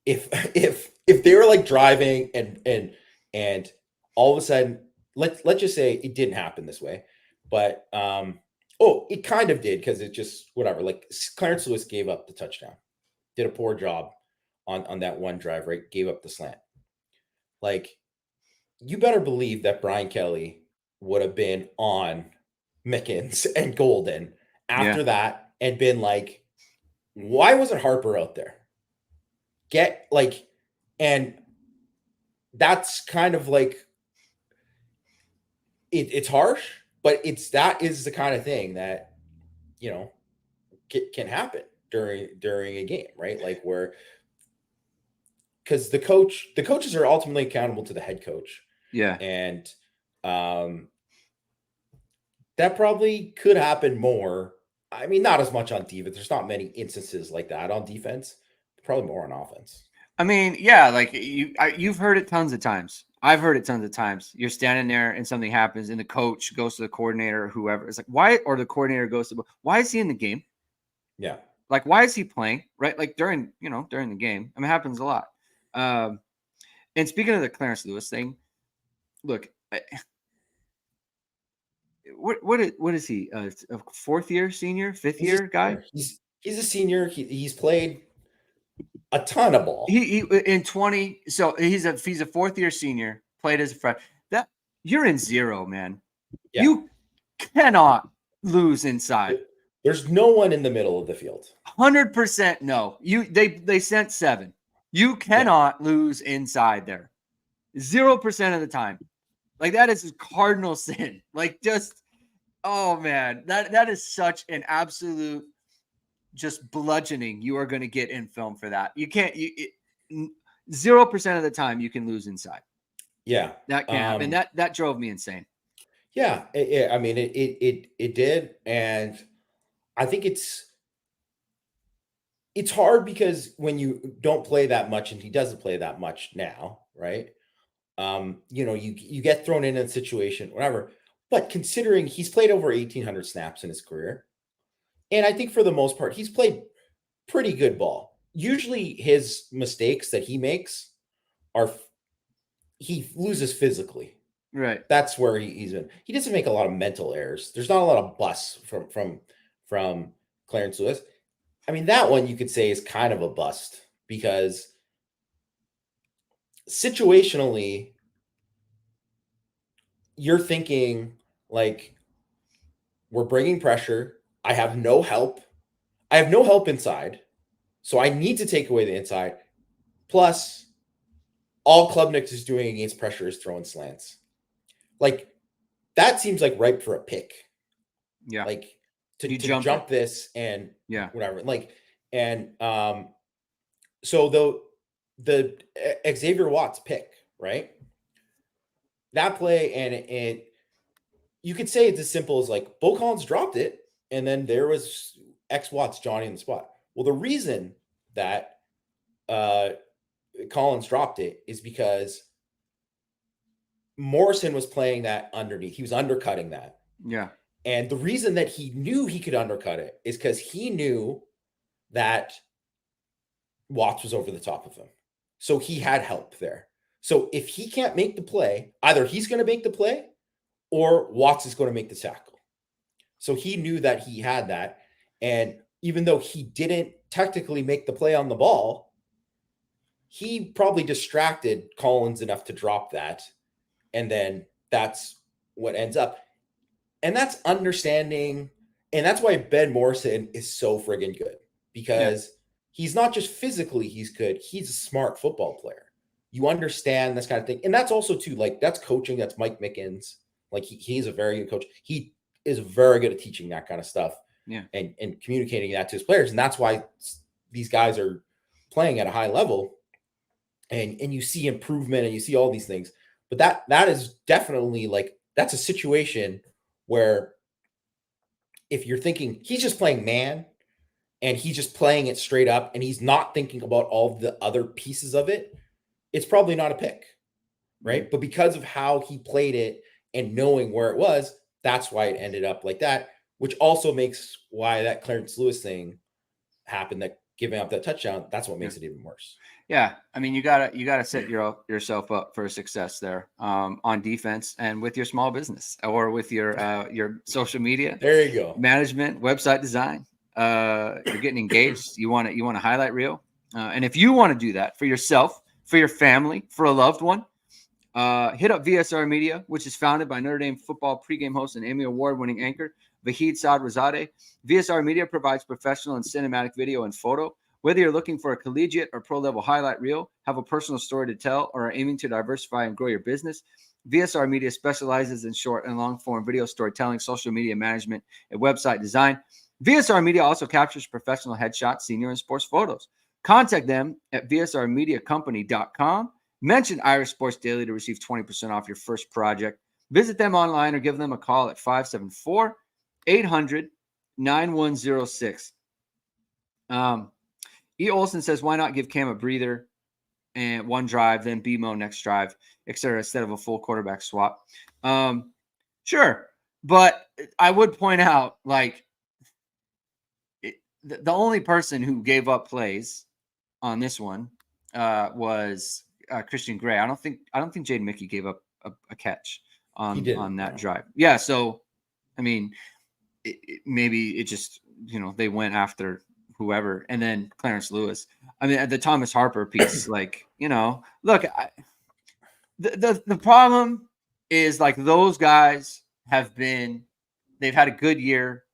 if they were like driving and all of a sudden, let's just say it didn't happen this way, but it kind of did, because it just whatever. Like Clarence Lewis gave up the touchdown. Did a poor job on that one drive, right? Gave up the slant. Like, you better believe that Brian Kelly would have been on Mickens and Golden after that and been like, why wasn't Harper out there? And that's kind of like, it's harsh, but that is the kind of thing that, can happen during a game, right? Like because the coaches are ultimately accountable to the head coach. Yeah. And that probably could happen more. I mean, not as much on defense. There's not many instances like that on defense. Probably more on offense. I mean, yeah, like you've heard it tons of times. I've heard it tons of times. You're standing there and something happens, and the coach goes to the coordinator or whoever. It's like, why? Or the coordinator goes to, why is he in the game? Yeah. Like, why is he playing? Right? Like during the game. I mean, it happens a lot. And speaking of the Clarence Lewis thing, look, what is he? A fourth year senior, fifth year guy? He's a senior. He's played a ton of ball. He in 20. So he's a fourth year senior. Played as a freshman. That you're in zero, man. Yeah. You cannot lose inside. There's no one in the middle of the field. 100% no. They sent 7. You cannot lose inside there. 0% of the time. Like that is cardinal sin. Like just, oh man, that is such an absolute just bludgeoning you are going to get in film for that. You can't. 0% of the time you can lose inside. Yeah, that can happen. That drove me insane. Yeah, I mean it did, and I think it's hard because when you don't play that much, and he doesn't play that much now, right? You get thrown in a situation, whatever. But considering he's played over 1,800 snaps in his career, and I think for the most part, he's played pretty good ball. Usually his mistakes that he makes are he loses physically. Right. That's where he's been. He doesn't make a lot of mental errors. There's not a lot of busts from Clarence Lewis. I mean, that one you could say is kind of a bust because situationally, you're thinking like, we're bringing pressure. I have no help. I have no help inside. So I need to take away the inside. Plus, all Klubnik is doing against pressure is throwing slants. Like, that seems like ripe for a pick. Yeah. Like, to jump this and whatever. Like, and so the Xavier Watts pick, right? That play, and you could say it's as simple as like Bo Collins dropped it, and then there was X Watts Johnny in the spot. Well, the reason that Collins dropped it is because Morrison was playing that underneath. He was undercutting that. Yeah. And the reason that he knew he could undercut it is because he knew that Watts was over the top of him. So he had help there. So if he can't make the play, either he's going to make the play or Watts is going to make the tackle. So he knew that he had that. And even though he didn't technically make the play on the ball, he probably distracted Collins enough to drop that. And then that's what ends up. And that's understanding. And that's why Ben Morrison is so friggin' good, because he's not just physically he's good. He's a smart football player. You understand this kind of thing. And that's also too, like, that's coaching. That's Mike Mickens. Like he's a very good coach. He is very good at teaching that kind of stuff and communicating that to his players. And that's why these guys are playing at a high level, and you see improvement and you see all these things. But that is definitely like, that's a situation where if you're thinking he's just playing man and he's just playing it straight up and he's not thinking about all the other pieces of it, it's probably not a pick, right? But because of how he played it and knowing where it was, that's why it ended up like that, which also makes why that Clarence Lewis thing happened, that giving up that touchdown, that's what makes it even worse. Yeah, I mean, you gotta set yourself up for success there on defense and with your small business or with your social media. There you go. Management, website design. You're getting engaged. You want to highlight reel, and if you want to do that for yourself, for your family, for a loved one, hit up VSR Media, which is founded by Notre Dame football pregame host and Emmy Award-winning anchor Vahid Sadrazadeh. VSR Media provides professional and cinematic video and photo. Whether you're looking for a collegiate or pro-level highlight reel, have a personal story to tell, or are aiming to diversify and grow your business, VSR Media specializes in short and long-form video storytelling, social media management, and website design. VSR Media also captures professional headshots, senior, and sports photos. Contact them at vsrmediacompany.com. Mention Irish Sports Daily to receive 20% off your first project. Visit them online or give them a call at 574-800-9106. E. Olson says, why not give Cam a breather and one drive, then BMO next drive, etc., instead of a full quarterback swap? Sure. But I would point out, like, the only person who gave up plays on this one was Christian Gray. I don't think Jaden Mickey gave up a catch on that drive. Yeah. So I mean, maybe it just, they went after whoever, and then Clarence Lewis. I mean, the Thomas Harper piece, like, look, the problem is, like, those guys they've had a good year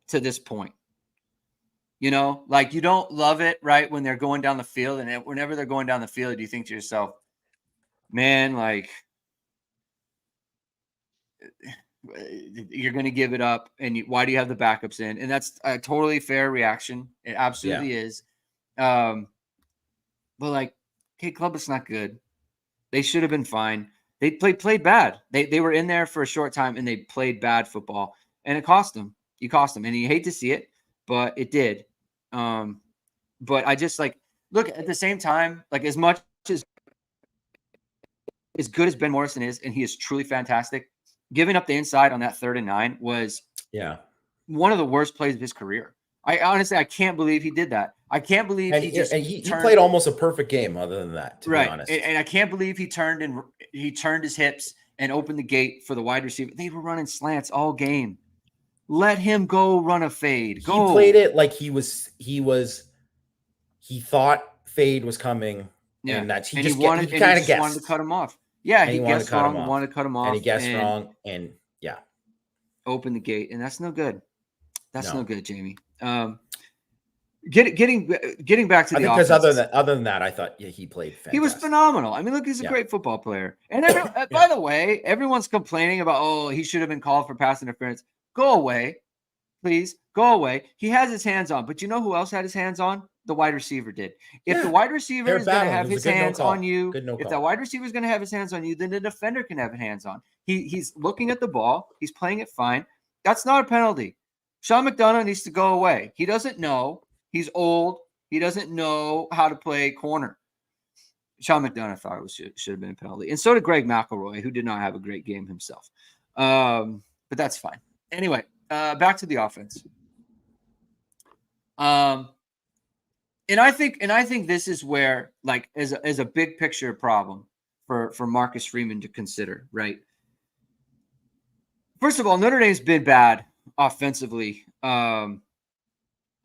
to this point. Like, you don't love it, right, when they're going down the field, and whenever they're going down the field, you think to yourself, man, like, you're going to give it up, and why do you have the backups in? And that's a totally fair reaction. It absolutely is. But, like, Kate Clubbett's not good. They should have been fine. They played bad. They were in there for a short time, and they played bad football, and it cost them. You cost them, and you hate to see it, but it did. But I just, like, look, at the same time, like, as much as good as Ben Morrison is, and he is truly fantastic, giving up the inside on that 3rd and 9 was one of the worst plays of his career. I can't believe he did that. I can't believe he played almost a perfect game other than that, to be honest. And I can't believe he turned his hips and opened the gate for the wide receiver. They were running slants all game. Let him go run a fade. Go. He played it like he thought fade was coming. Yeah. And that's he wanted to cut him off. Yeah, he guessed wrong, wanted to cut him off. And he guessed wrong, and open the gate, and that's no good. That's no good, Jamie. Getting back to the offense. Because other than that, I thought he played fantastic. He was phenomenal. I mean, look, he's a great football player. And by the way, everyone's complaining about, he should have been called for pass interference. Go away, please. Go away. He has his hands on, but you know who else had his hands on? The wide receiver did. If the wide receiver is going to have his hands on you, if the wide receiver is going to have his hands on you, then the defender can have his hands on. He's looking at the ball. He's playing it fine. That's not a penalty. Sean McDonough needs to go away. He doesn't know. He's old. He doesn't know how to play corner. Sean McDonough thought it should have been a penalty. And so did Greg McElroy, who did not have a great game himself. But that's fine. Anyway, back to the offense. And I think this is where, like, as a big picture problem for Marcus Freeman to consider, right? First of all, Notre Dame's been bad offensively on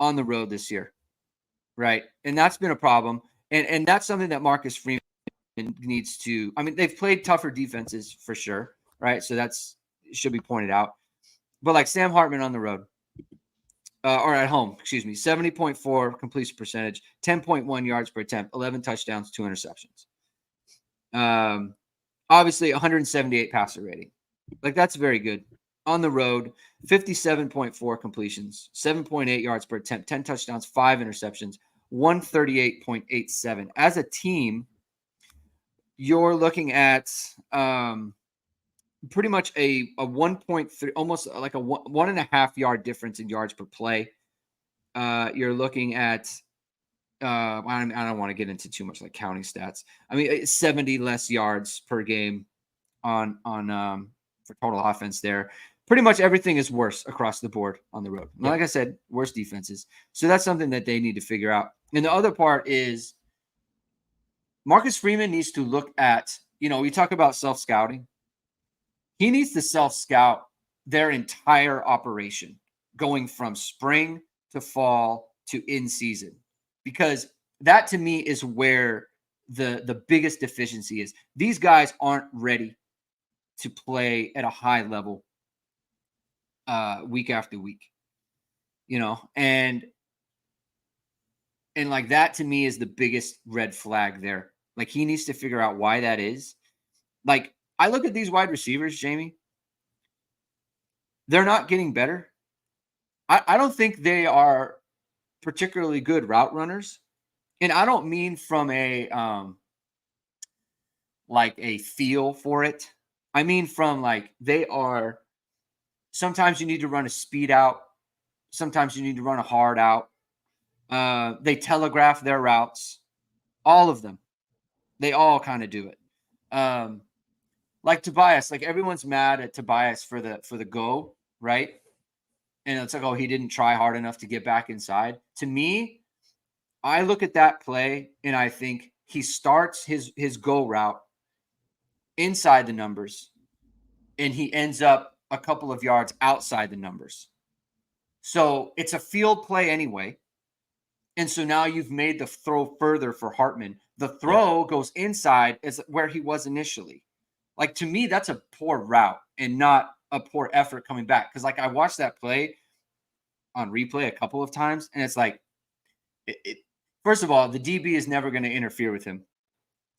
the road this year, right? And that's been a problem. And that's something that Marcus Freeman needs to. I mean, they've played tougher defenses for sure, right? So should be pointed out. But, like, Sam Hartman on the road. Or at home, 70.4 completion percentage, 10.1 yards per attempt, 11 touchdowns, 2 interceptions. Obviously, 178 passer rating. Like, that's very good. On the road, 57.4 completions, 7.8 yards per attempt, 10 touchdowns, 5 interceptions, 138.87. As a team, you're looking at pretty much a 1.3, almost like a 1.5 yard difference in yards per play. You're looking at, I don't want to get into too much like counting stats. I mean, 70 less yards per game on for total offense there. Pretty much everything is worse across the board on the road. Yeah. Like I said, worse defenses. So that's something that they need to figure out. And the other part is Marcus Freeman needs to look at, we talk about self-scouting. He needs to self-scout their entire operation, going from spring to fall to in season, because that to me is where the biggest deficiency is. These guys aren't ready to play at a high level week after week, and like that to me is the biggest red flag there. Like, he needs to figure out why that is. Like, I look at these wide receivers, Jamie. They're not getting better. I don't think they are particularly good route runners. And I don't mean from a like a feel for it. I mean from, like, they are, sometimes you need to run a speed out. Sometimes you need to run a hard out. They telegraph their routes. All of them. They all kind of do it. Like Tobias, like, everyone's mad at Tobias for the go, right? And it's like, he didn't try hard enough to get back inside. To me, I look at that play and I think he starts his go route inside the numbers, and he ends up a couple of yards outside the numbers. So it's a field play anyway. And so now you've made the throw further for Hartman. The throw goes inside is where he was initially. Like, to me, that's a poor route and not a poor effort coming back. Because, like, I watched that play on replay a couple of times, and it's like, first of all, the DB is never going to interfere with him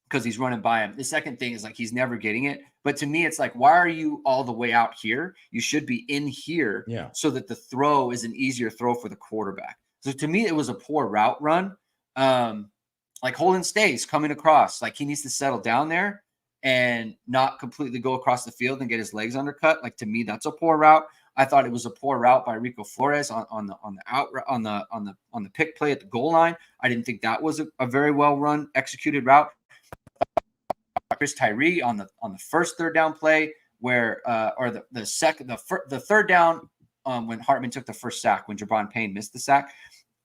because he's running by him. The second thing is, like, he's never getting it. But to me, it's like, why are you all the way out here? You should be in here so that the throw is an easier throw for the quarterback. So to me, it was a poor route run. Like, Holden stays coming across. Like, he needs to settle down there and not completely go across the field and get his legs undercut. Like, to me, that's a poor route. I thought it was a poor route by Rico Flores on the pick play at the goal line. I didn't think that was a very well run, executed route. Chris Tyree on the first third down play where the third down when Hartman took the first sack, when Jabron Payne missed the sack.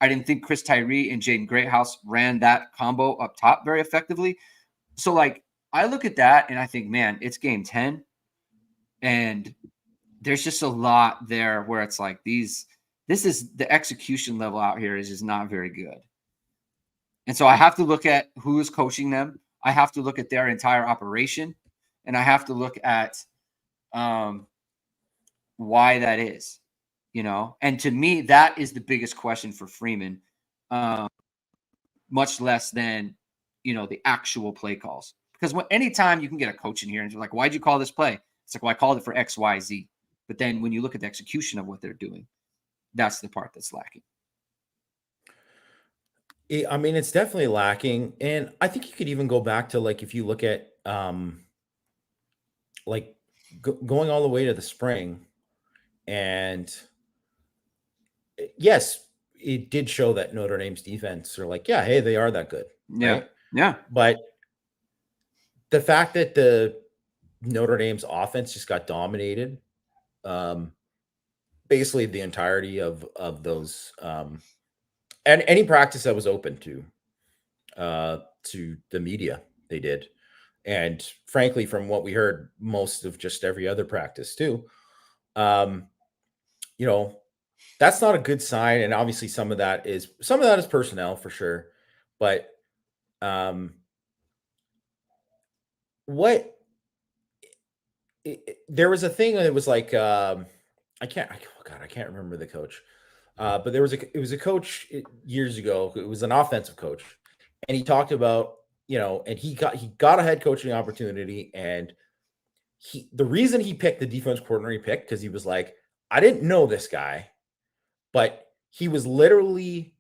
I didn't think Chris Tyree and Jaden Greathouse ran that combo up top very effectively. So, like, I look at that and I think, man, it's game 10. And there's just a lot there where it's like this is the execution level out here is just not very good. And so I have to look at who is coaching them. I have to look at their entire operation, and I have to look at why that is, And to me, that is the biggest question for Freeman, much less than, the actual play calls. Because anytime you can get a coach in here and you're like, why'd you call this play? It's like, well, I called it for X, Y, Z. But then when you look at the execution of what they're doing, that's the part that's lacking. I mean, it's definitely lacking. And I think you could even go back to, like, if you look at like going all the way to the spring, and yes, it did show that Notre Dame's defense are like, yeah, hey, they are that good. Yeah. Right? Yeah. But the fact that the Notre Dame's offense just got dominated, basically the entirety of those, and any practice that was open to the media, they did. And frankly, from what we heard, most of just every other practice too, that's not a good sign. And obviously some of that is personnel for sure. But there was a thing that was like, I can't remember the coach. But it was a coach years ago. It was an offensive coach, and he talked about, and he got a head coaching opportunity, and the reason he picked the defense coordinator he picked, because he was like, I didn't know this guy, but he was literally,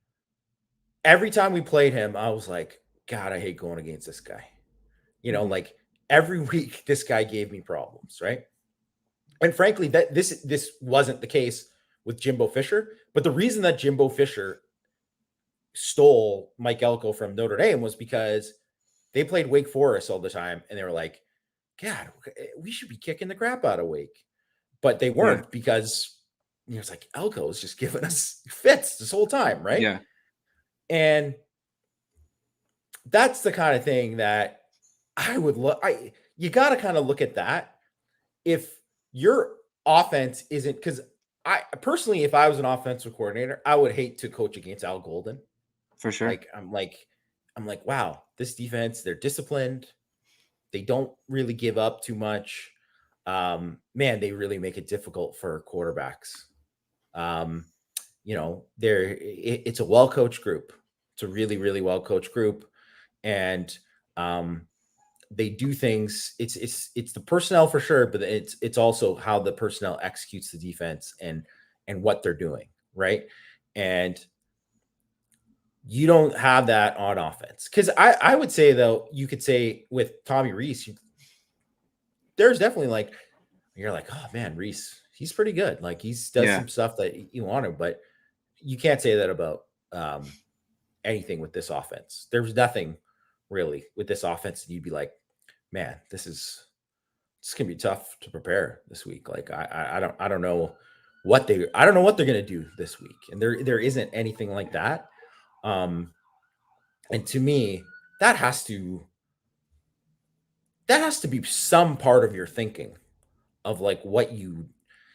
every time we played him, I was like, God, I hate going against this guy. Like, every week this guy gave me problems, right? And frankly, that this wasn't the case with Jimbo Fisher, but the reason that Jimbo Fisher stole Mike Elko from Notre Dame was because they played Wake Forest all the time, and they were like, God, we should be kicking the crap out of Wake. But they weren't, because it's like, Elko is just giving us fits this whole time, right? Yeah. And that's the kind of thing that I would look. You got to kind of look at that. If your offense isn't, because I personally, if I was an offensive coordinator, I would hate to coach against Al Golden. For sure. I'm like, wow, this defense, they're disciplined. They don't really give up too much. Man, they really make it difficult for quarterbacks. It's a well-coached group. It's a really, really well-coached group. And they do things. It's the personnel for sure, but it's also how the personnel executes the defense and what they're doing, right? And you don't have that on offense. Because I would say, though, you could say with Tommy Rees, there's definitely, like, you're like, oh man, Rees, he's pretty good. Like, he does some stuff that you want to, but you can't say that about anything with this offense. There's nothing really with this offense that you'd be like, man, this gonna be tough to prepare this week. Like, I don't know what they're gonna do this week, and there isn't anything like that. And to me, that has to be some part of your thinking of, like, what you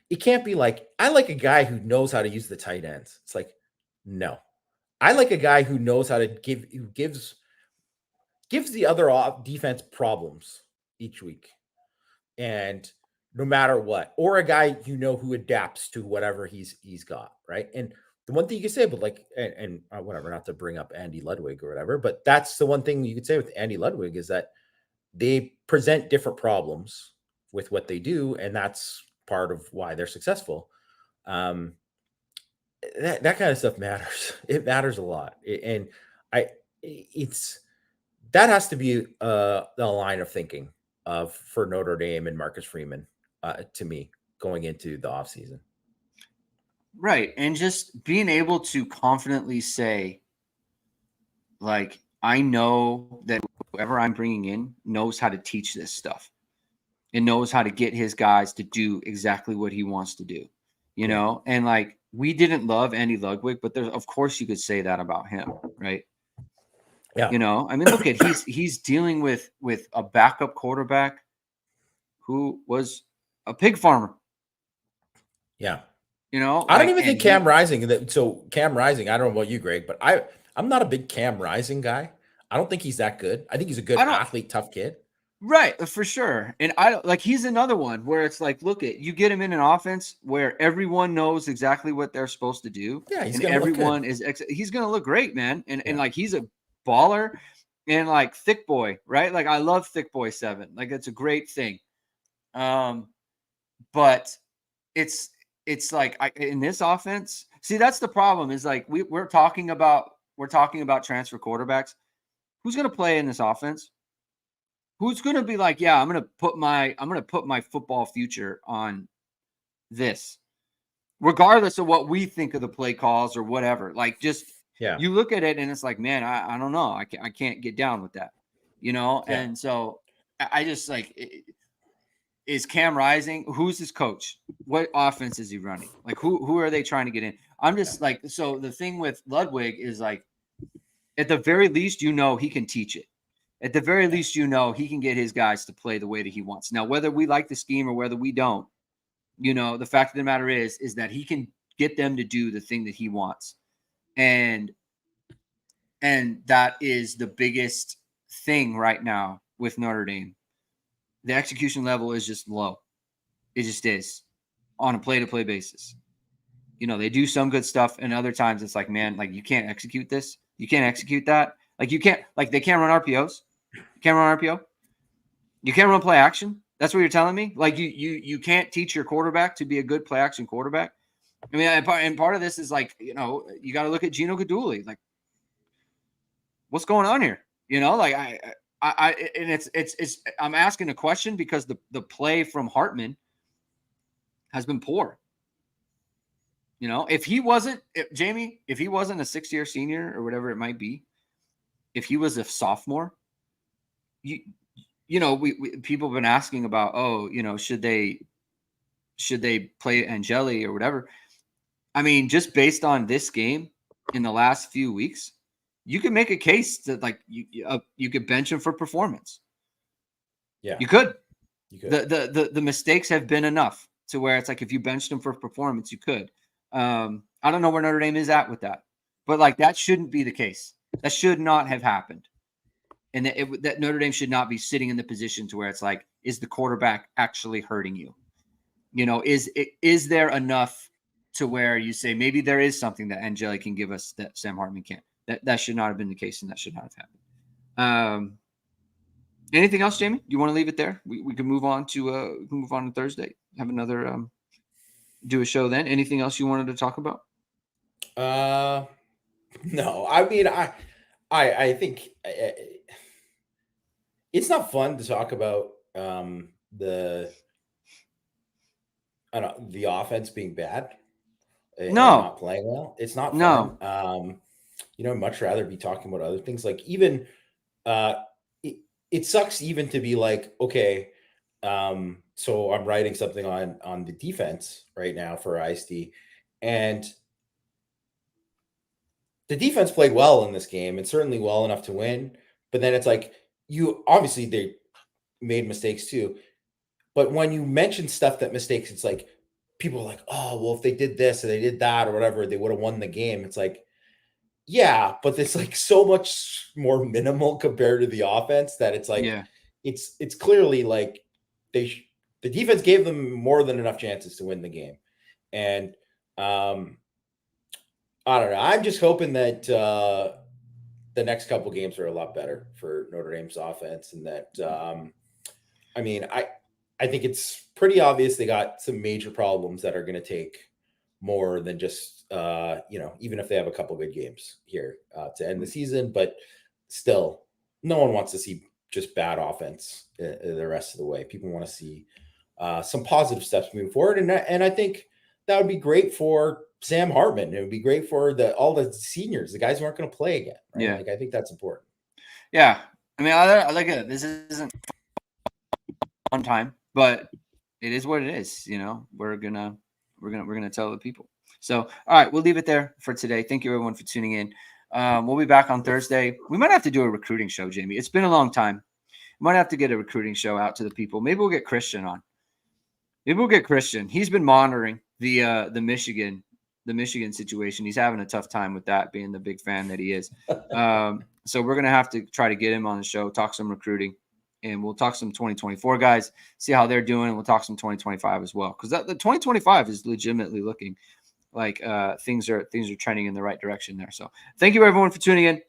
it can't be like, I like a guy who knows how to use the tight ends. It's like, no. I like a guy who knows how to gives the other defense problems each week. And no matter what, or a guy who adapts to whatever he's got, right? And the one thing you can say, but like, and whatever, not to bring up Andy Ludwig or whatever, but that's the one thing you could say with Andy Ludwig is that they present different problems with what they do, and that's part of why they're successful. That kind of stuff matters. It matters a lot, and it's that has to be the line of thinking for Notre Dame and Marcus Freeman to me going into the offseason. Right. And just being able to confidently say, like, I know that whoever I'm bringing in knows how to teach this stuff and knows how to get his guys to do exactly what he wants to do, you know? And like, we didn't love Andy Ludwig, but there's, of course, you could say that about him, right? Yeah. You know, I mean, look at he's dealing with a backup quarterback who was a pig farmer. Yeah. You know, I don't even think Cam Rising. Cam Rising, I don't know about you, Greg, but I'm not a big Cam Rising guy. I don't think he's that good. I think he's a good athlete, tough kid. Right, for sure. And he's another one where it's like, look at you get him in an offense where everyone knows exactly what they're supposed to do. Yeah, he's going to look great, man. And like he's a baller and like thick boy, right? Like I love thick boy 7. Like it's a great thing. But it's like in this offense, see, that's the problem is like we're talking about transfer quarterbacks. Who's going to play in this offense? Who's going to be like, yeah, I'm going to put my football future on this, regardless of what we think of the play calls or whatever. Like, just you look at it and it's like, man, I don't know, I can't get down with that, you know. Yeah. And so I just like, is Cam Rising? Who's his coach? What offense is he running? Like, who are they trying to get in? I'm just like, so the thing with Ludwig is like, at the very least, you know, he can teach it. At the very least, you know, he can get his guys to play the way that he wants. Now, whether we like the scheme or whether we don't, you know, the fact of the matter is that he can get them to do the thing that he wants. And that is the biggest thing right now with Notre Dame. The execution level is just low. It just is on a play-to-play basis. You know, they do some good stuff, and other times it's like, man, like you can't execute this. You can't execute that. Like you can't, like they can't run RPOs. You can't run RPO. You can't run play action. That's what you're telling me. Like you can't teach your quarterback to be a good play action quarterback. I mean, and part of this is like, you know, you got to look at Gino Gaduli. Like, what's going on here? You know, like and it's I'm asking a question because the play from Hartman has been poor. You know, if he wasn't a 6-year senior or whatever it might be, if he was a sophomore, you know, we people have been asking about, oh, you know, should they play Angeli or whatever? I mean, just based on this game in the last few weeks, you could make a case that like you could bench him for performance. Yeah, you could. The mistakes have been enough to where it's like if you benched him for performance, you could. I don't know where Notre Dame is at with that, but like that shouldn't be the case. That should not have happened. And that Notre Dame should not be sitting in the position to where it's like, is the quarterback actually hurting you? You know, is there enough to where you say maybe there is something that Angeli can give us that Sam Hartman can't? That should not have been the case, and that should not have happened. Anything else, Jamie? You want to leave it there? We can move on to Thursday. Have another do a show then. Anything else you wanted to talk about? No. I mean, I think it's not fun to talk about the offense being bad. And not playing well. It's not fun. No. You know, I'd much rather be talking about other things. Like even it sucks even to be like, okay, so I'm writing something on the defense right now for ISD, and the defense played well in this game and certainly well enough to win. But then it's like, obviously they made mistakes too. But when you mention stuff that mistakes, it's like, people are like, oh, well, if they did this or they did that or whatever, they would have won the game. It's like, yeah, but it's like so much more minimal compared to the offense that it's like, Yeah. it's clearly like the defense gave them more than enough chances to win the game. And I don't know. I'm just hoping that the next couple games are a lot better for Notre Dame's offense, and that I mean, I think it's pretty obvious they got some major problems that are going to take more than just even if they have a couple good games here to end the season, but still, no one wants to see just bad offense the rest of the way. People want to see some positive steps moving forward, and I think that would be great for Sam Hartman. It would be great for all the seniors, the guys who aren't going to play again. Right? Yeah. Like, I think that's important. Yeah. I mean, I like it. This isn't fun time, but it is what it is. We're gonna tell the people. So, all right, we'll leave it there for today. Thank you everyone for tuning in. We'll be back on Thursday. We might have to do a recruiting show, Jamie. It's been a long time. We might have to get a recruiting show out to the people. Maybe we'll get Christian on. He's been monitoring the Michigan situation. He's having a tough time with that, being the big fan that he is. So we're gonna have to try to get him on the show, talk some recruiting, and we'll talk some 2024 guys, see how they're doing, and we'll talk some 2025 as well, because the 2025 is legitimately looking like things are trending in the right direction there. So thank you everyone for tuning in.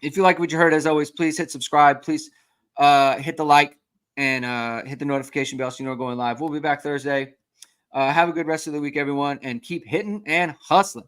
If you like what you heard, as always, please hit subscribe. Please hit the like and hit the notification bell so you know we're going live. We'll be back Thursday. Have a good rest of the week, everyone, and keep hitting and hustling.